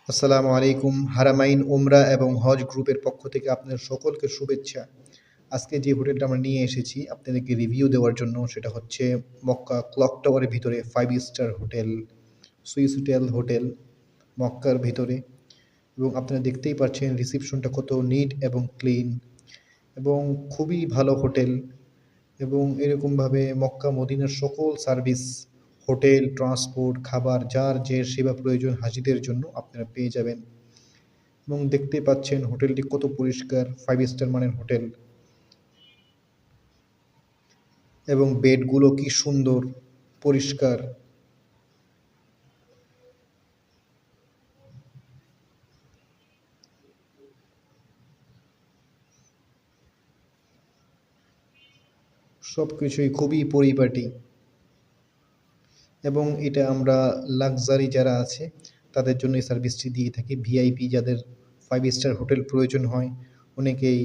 আসসালামু আলাইকুম। হারামাইন উমরা এবং হজ গ্রুপের পক্ষ থেকে আপনাদের সকলকে শুভেচ্ছা। আজকে যে হোটেলটা আমরা নিয়ে এসেছি আপনাদেরকে রিভিউ দেওয়ার জন্য, সেটা হচ্ছে মক্কা ক্লক টাওয়ারের ভিতরে 5 স্টার হোটেল, সুইসোটেল হোটেল মক্কার ভিতরে। এবং আপনারা দেখতেই পাচ্ছেন রিসিপশনটা কত নিট এবং ক্লিন এবং খুবই ভালো হোটেল। এবং এরকমভাবে মক্কা মদিনার সকল সার্ভিস, হোটেল, ট্রান্সপোর্ট, খাবার, যার যে সেবা প্রয়োজন হাজিদের জন্য আপনারা পেয়ে যাবেন। এবং দেখতে পাচ্ছেন হোটেলটি কত পরিষ্কার, 5 স্টার মানের হোটেল। এবং বেডগুলো কি সুন্দর, পরিষ্কার। সব কিছুই খুবই পরিপাটি। এবং এটা আমরা লাক্সারি যারা আছে তাদের জন্য এই সার্ভিসটি দিয়ে থাকি। ভিআইপি যাদের 5 স্টার হোটেল প্রয়োজন হয়, অনেকেই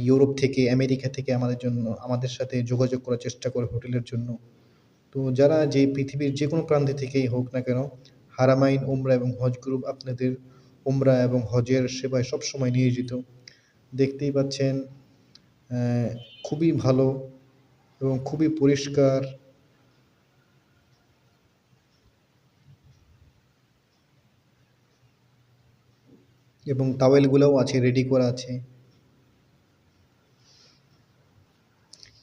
ইউরোপ থেকে, আমেরিকা থেকে আমাদের সাথে যোগাযোগ করার চেষ্টা করে হোটেলের জন্য। তো যারা যে পৃথিবীর যে কোনো প্রান্তে থেকেই হোক না কেন, হারামাইন উমরা এবং হজ গ্রুপ আপনাদের উমরা এবং হজের সেবায় সবসময় নিয়োজিত। দেখতেই পাচ্ছেন খুবই ভালো এবং খুবই পরিষ্কার। এবং টাওয়েলগুলোও আছে, রেডি করা আছে।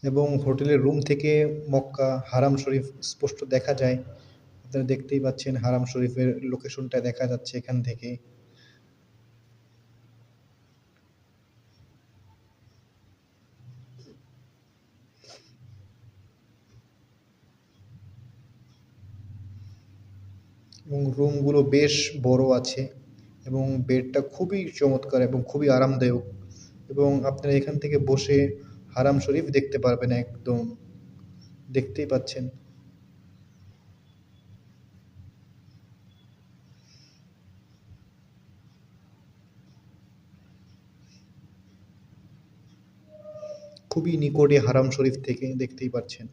এবং হোটেলের রুম থেকে মক্কা হারাম শরীফ স্পষ্ট দেখা যায়। আপনারা দেখতেই পাচ্ছেন হারাম শরীফের লোকেশনটা দেখা যাচ্ছে এখান থেকে। এবং রুমগুলো বেশ বড় আছে এবং বেডটা খুবই চমৎকার এবং খুবই আরামদায়ক। এবং আপনারা এখান থেকে বসে হারাম শরীফ দেখতে পারবেন একদম। দেখতেই পাচ্ছেন। খুবই নিকটে হারাম শরীফ থেকে, দেখতেই পাচ্ছেন।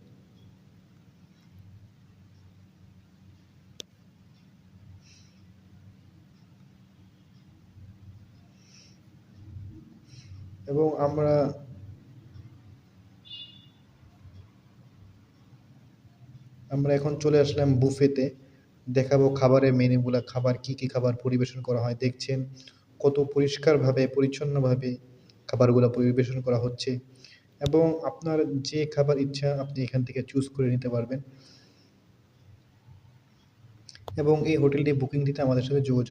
এবং আমরা এখন চলে আসলাম বুফেতে। দেখাবো খাবারের মেনুগুলা, খাবার কি কি খাবার পরিবেশন করা হয়। দেখছেন কত পরিষ্কারভাবে, পরিচ্ছন্নভাবে খাবারগুলা পরিবেশন করা হচ্ছে। এবং আপনার যে খাবার ইচ্ছা আপনি এখান থেকে চুজ করে নিতে পারবেন। এবং এই হোটেলটি বুকিং দিতে আমাদের সাথে যোগাযোগ